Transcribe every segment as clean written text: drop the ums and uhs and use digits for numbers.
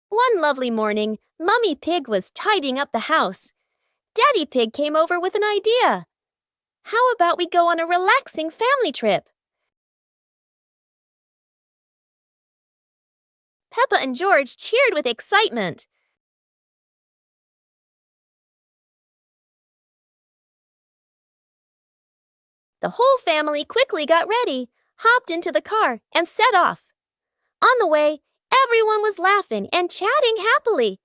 One lovely morning, Mummy Pig was tidying up the house. Daddy Pig came over with an idea. How about we go on a relaxing family trip? Peppa and George cheered with excitement. The whole family quickly got ready, hopped into the car, and set off. On the way, everyone was laughing and chatting happily.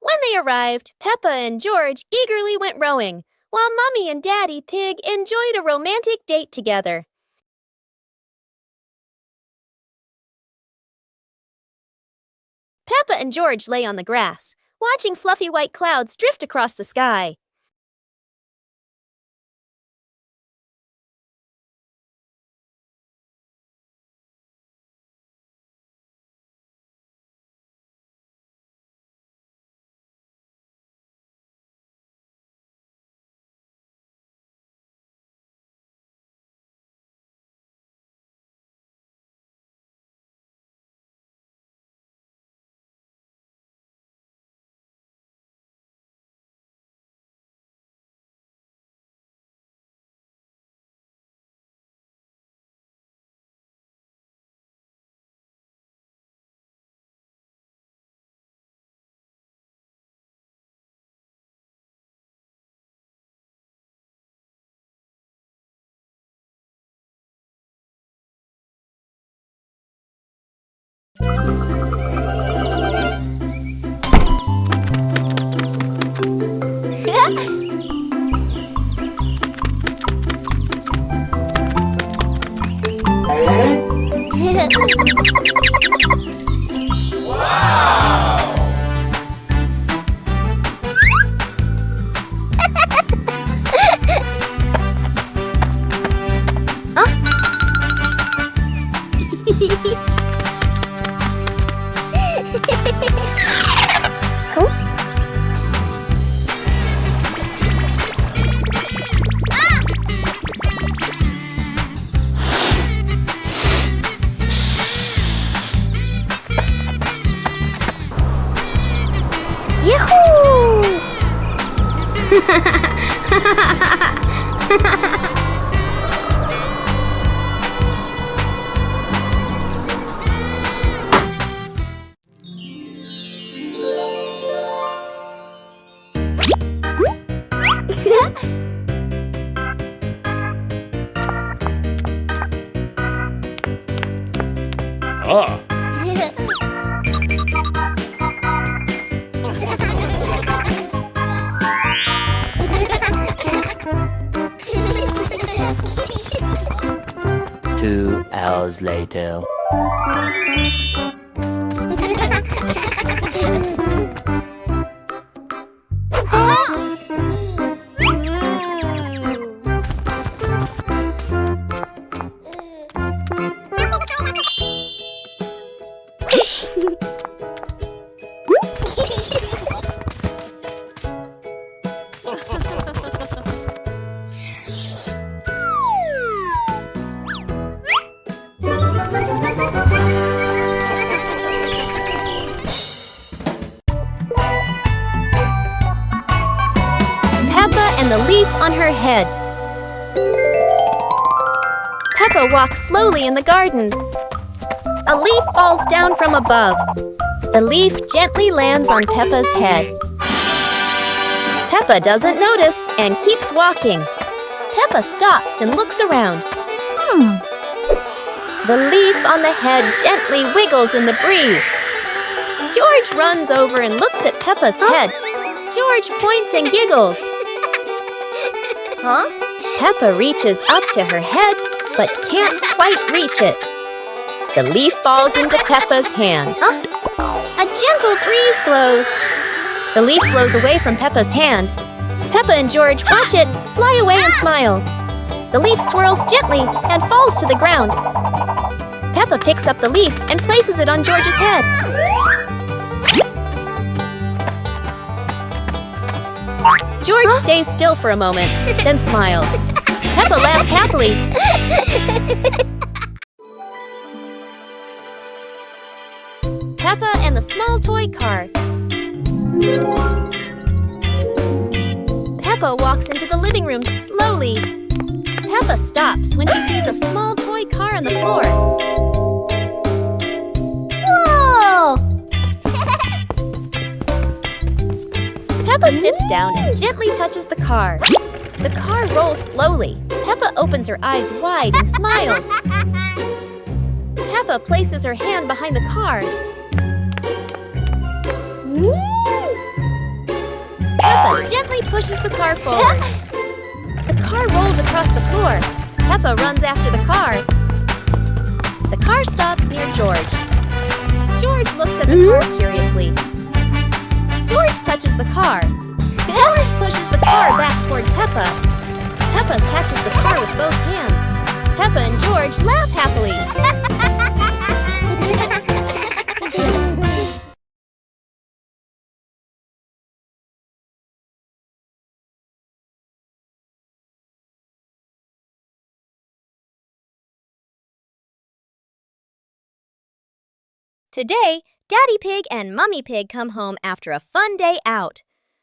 When they arrived, Peppa and George eagerly went rowing, while Mummy and Daddy Pig enjoyed a romantic date together. Peppa and George lay on the grass, watching fluffy white clouds drift across the sky. Ah. 2 hours later. And the leaf on her head. Peppa walks slowly in the garden. A leaf falls down from above. The leaf gently lands on Peppa's head. Peppa doesn't notice and keeps walking. Peppa stops and looks around. The leaf on the head gently wiggles in the breeze. George runs over and looks at Peppa's head. George points and giggles. Peppa reaches up to her head, but can't quite reach it. The leaf falls into Peppa's hand. A gentle breeze blows. The leaf blows away from Peppa's hand. Peppa and George watch it fly away and smile. The leaf swirls gently and falls to the ground. Peppa picks up the leaf and places it on George's head. George stays still for a moment, then smiles. Peppa laughs happily. Peppa and the small toy car. Peppa walks into the living room slowly. Peppa stops when she sees a small toy car on the floor. Whoa! Peppa sits down and gently touches the car. The car rolls slowly. Peppa opens her eyes wide and smiles. Peppa places her hand behind the car. Peppa gently pushes the car forward. The car rolls across the floor. Peppa runs after the car. The car stops near George. George looks at the car curiously. George touches the car. George pushes the car back toward Peppa. Peppa catches the car with both hands. Peppa and George laugh happily. Today, Daddy Pig and Mummy Pig come home after a fun day out.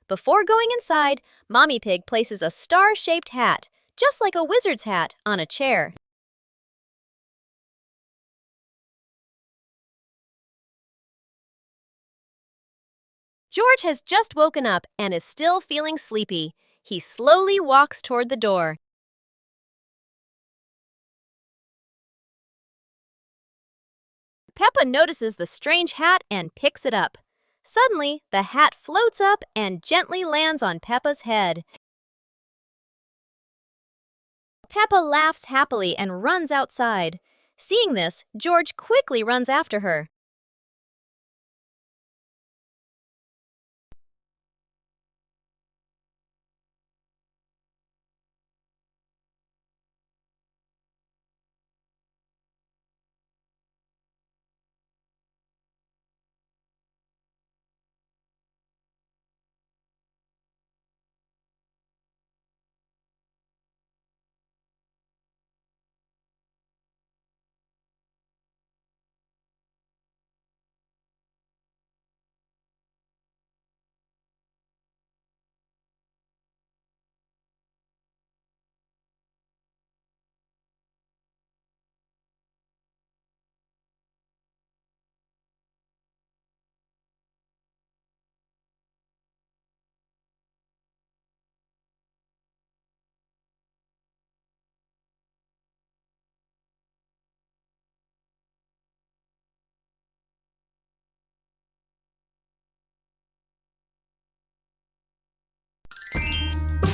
Before going inside, Mommy Pig places a star-shaped hat, just like a wizard's hat, on a chair. George has just woken up and is still feeling sleepy. He slowly walks toward the door. Peppa notices the strange hat and picks it up. Suddenly, the hat floats up and gently lands on Peppa's head. Peppa laughs happily and runs outside. Seeing this, George quickly runs after her.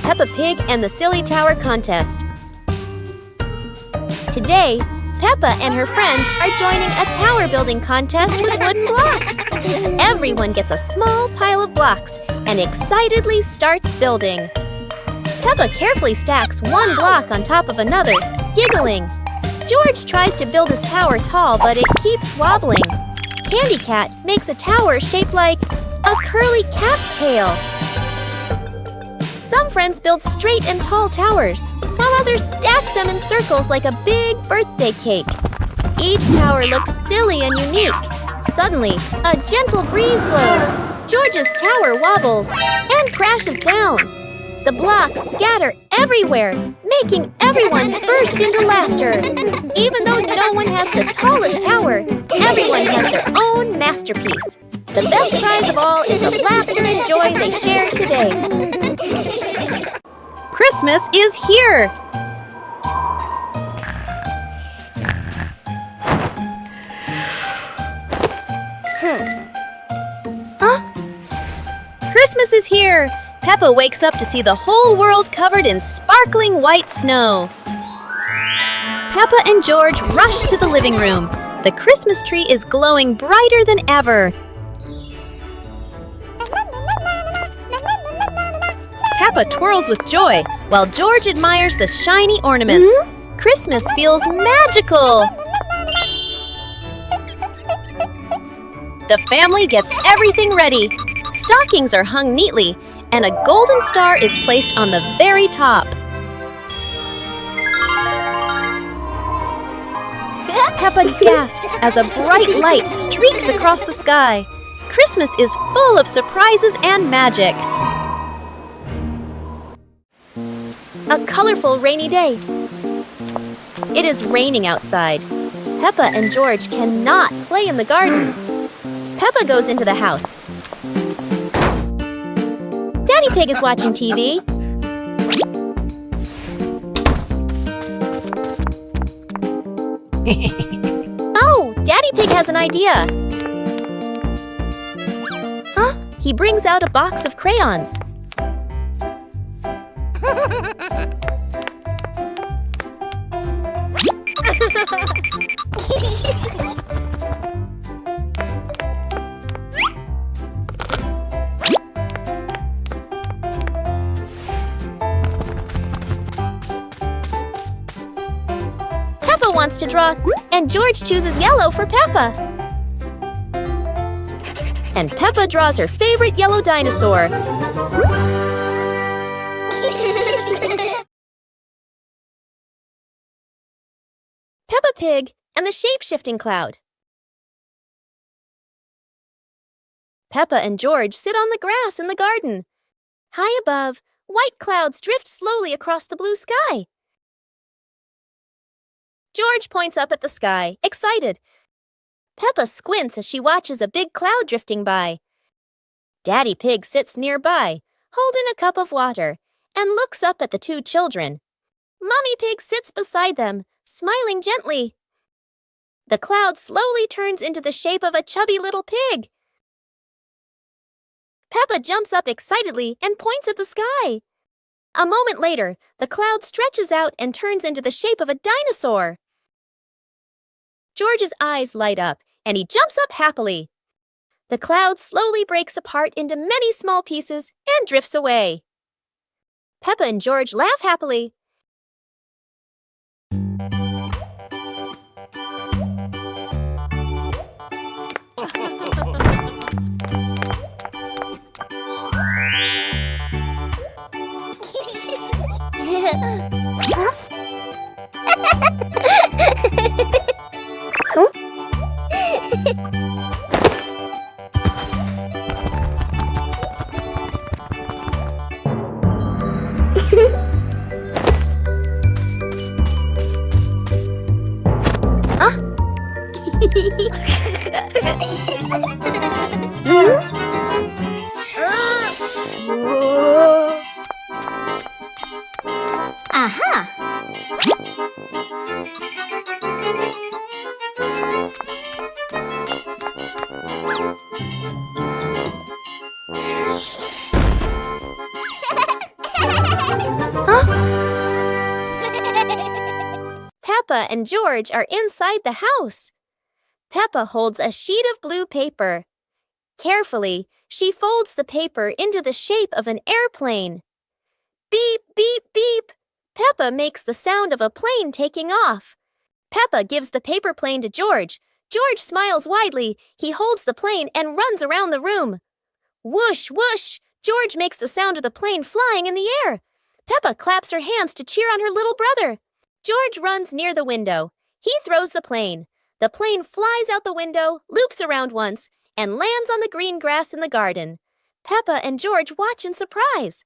Peppa Pig and the Silly Tower Contest. Today, Peppa and her friends are joining a tower building contest with wooden blocks. Everyone gets a small pile of blocks and excitedly starts building. Peppa carefully stacks one block on top of another, giggling. George tries to build his tower tall, but it keeps wobbling. Candy Cat makes a tower shaped like a curly cat's tail. Some friends build straight and tall towers, while others stack them in circles like a big birthday cake. Each tower looks silly and unique. Suddenly, a gentle breeze blows. George's tower wobbles and crashes down. The blocks scatter everywhere, making everyone burst into laughter. Even though no one has the tallest tower, everyone has their own masterpiece. The best prize of all is the laughter and joy they shared today. Christmas is here! Christmas is here! Peppa wakes up to see the whole world covered in sparkling white snow. Peppa and George rush to the living room. The Christmas tree is glowing brighter than ever. Peppa twirls with joy, while George admires the shiny ornaments. Christmas feels magical! The family gets everything ready. Stockings are hung neatly, and a golden star is placed on the very top. Peppa gasps as a bright light streaks across the sky. Christmas is full of surprises and magic. A colorful rainy day. It is raining outside. Peppa and George cannot play in the garden. Peppa goes into the house. Daddy Pig is watching TV. Oh, Daddy Pig has an idea. He brings out a box of crayons. Peppa wants to draw, and George chooses yellow for Peppa. And Peppa draws her favorite yellow dinosaur. Peppa Pig and the shape-shifting cloud. Peppa and George sit on the grass in the garden. High above, white clouds drift slowly across the blue sky. George points up at the sky, excited. Peppa squints as she watches a big cloud drifting by. Daddy Pig sits nearby, holding a cup of water, and looks up at the two children. Mommy Pig sits beside them, smiling gently. The cloud slowly turns into the shape of a chubby little pig. Peppa jumps up excitedly and points at the sky. A moment later, the cloud stretches out and turns into the shape of a dinosaur. George's eyes light up, and he jumps up happily. The cloud slowly breaks apart into many small pieces and drifts away. Peppa and George laugh happily. Aha! Peppa and George are inside the house. Peppa holds a sheet of blue paper. Carefully, she folds the paper into the shape of an airplane. Beep, beep, beep. Peppa makes the sound of a plane taking off. Peppa gives the paper plane to George. George smiles widely. He holds the plane and runs around the room. Whoosh, whoosh. George makes the sound of the plane flying in the air. Peppa claps her hands to cheer on her little brother. George runs near the window. He throws the plane. The plane flies out the window, loops around once, and lands on the green grass in the garden. Peppa and George watch in surprise.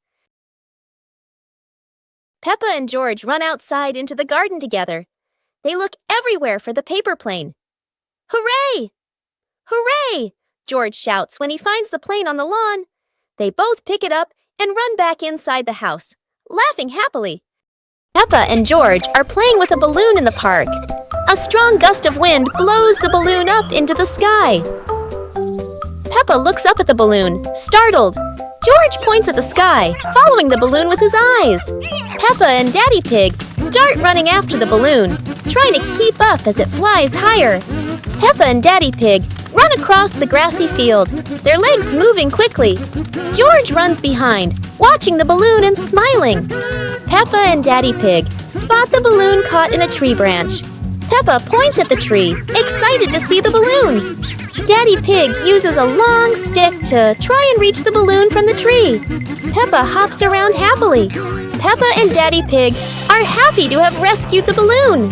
Peppa and George run outside into the garden together. They look everywhere for the paper plane. Hooray! Hooray! George shouts when he finds the plane on the lawn. They both pick it up and run back inside the house, laughing happily. Peppa and George are playing with a balloon in the park. A strong gust of wind blows the balloon up into the sky. Peppa looks up at the balloon, startled. George points at the sky, following the balloon with his eyes. Peppa and Daddy Pig start running after the balloon, trying to keep up as it flies higher. Peppa and Daddy Pig run across the grassy field, their legs moving quickly. George runs behind, watching the balloon and smiling. Peppa and Daddy Pig spot the balloon caught in a tree branch. Peppa points at the tree, excited to see the balloon. Daddy Pig uses a long stick to try and reach the balloon from the tree. Peppa hops around happily. Peppa and Daddy Pig are happy to have rescued the balloon.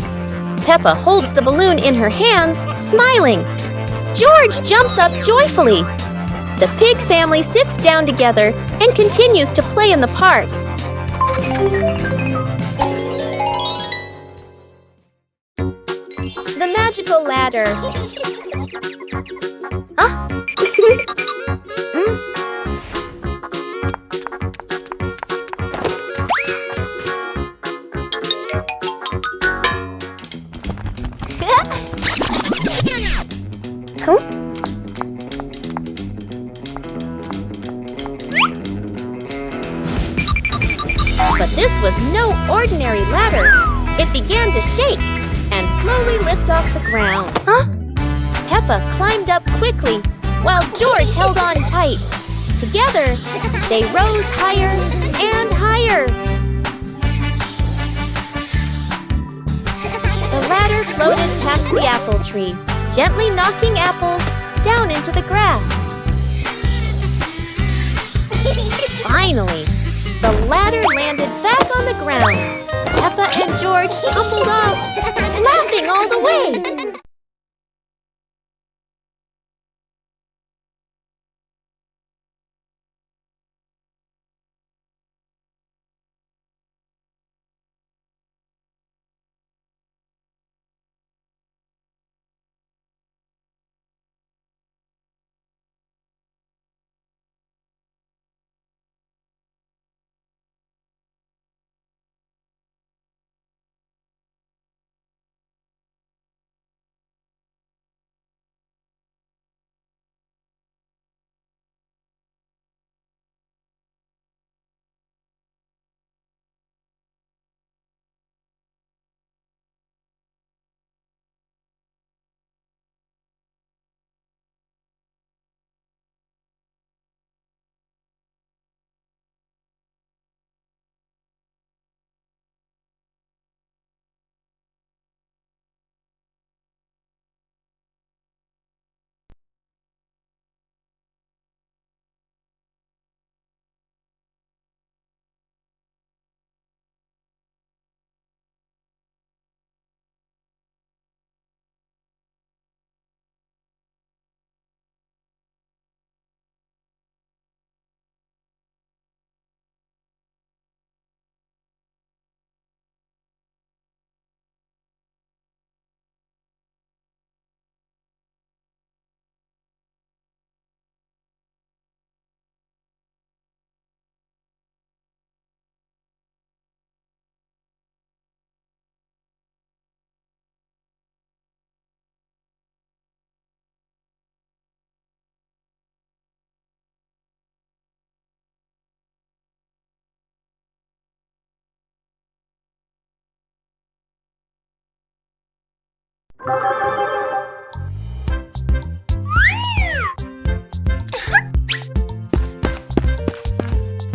Peppa holds the balloon in her hands, smiling. George jumps up joyfully. The pig family sits down together and continues to play in the park. The magical ladder. Huh? Cool. But this was no ordinary ladder. It began to shake and slowly lift off the ground. Huh? Peppa climbed up quickly while George held on tight. Together, they rose higher and higher. The ladder floated past the apple tree, gently knocking apples down into the grass. Finally, the ladder landed back on the ground. Peppa and George tumbled off, laughing all the way.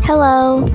Hello.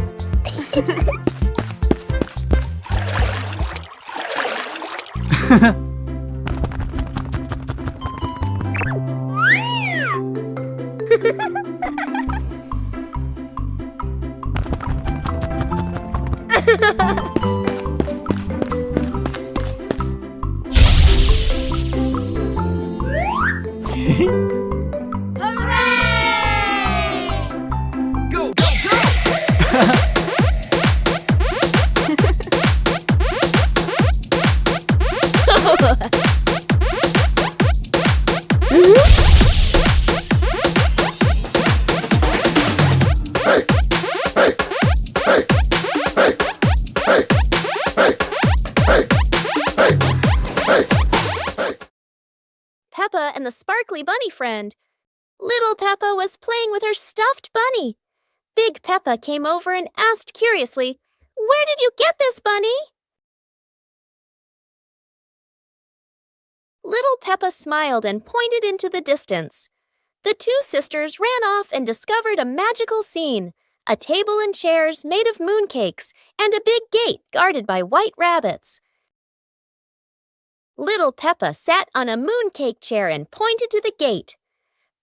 Peppa and the sparkly bunny friend. Little Peppa was playing with her stuffed bunny. Big Peppa came over and asked curiously, "Where did you get this bunny?" Little Peppa smiled and pointed into the distance. The two sisters ran off and discovered a magical scene, a table and chairs made of mooncakes and a big gate guarded by white rabbits. Little Peppa sat on a mooncake chair and pointed to the gate.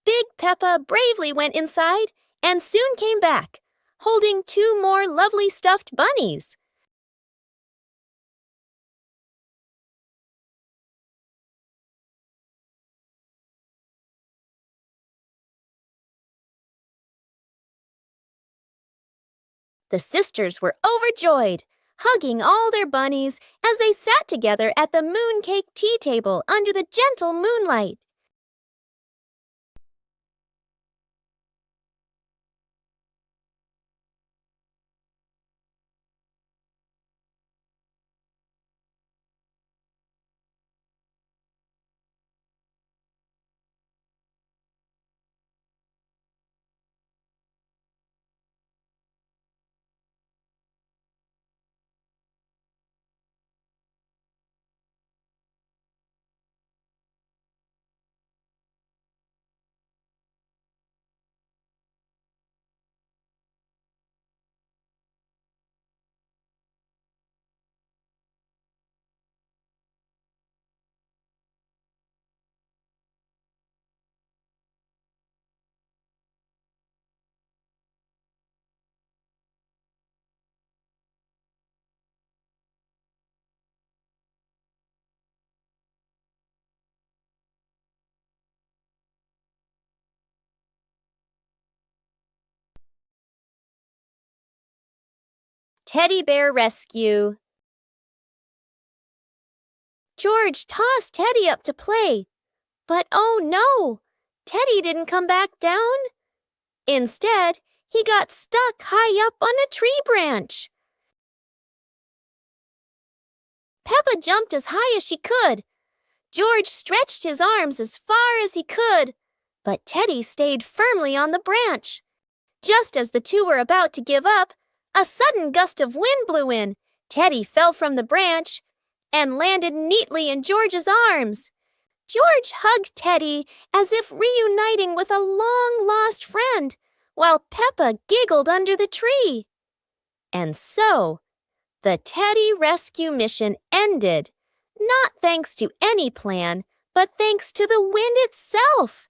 Big Peppa bravely went inside and soon came back, holding 2 more lovely stuffed bunnies. The sisters were overjoyed, hugging all their bunnies as they sat together at the mooncake tea table under the gentle moonlight. Teddy Bear Rescue. George tossed Teddy up to play, but oh no! Teddy didn't come back down. Instead, he got stuck high up on a tree branch. Peppa jumped as high as she could. George stretched his arms as far as he could, but Teddy stayed firmly on the branch. Just as the two were about to give up, a sudden gust of wind blew in. Teddy fell from the branch and landed neatly in George's arms. George hugged Teddy as if reuniting with a long-lost friend, while Peppa giggled under the tree. And so, the Teddy rescue mission ended, not thanks to any plan, but thanks to the wind itself.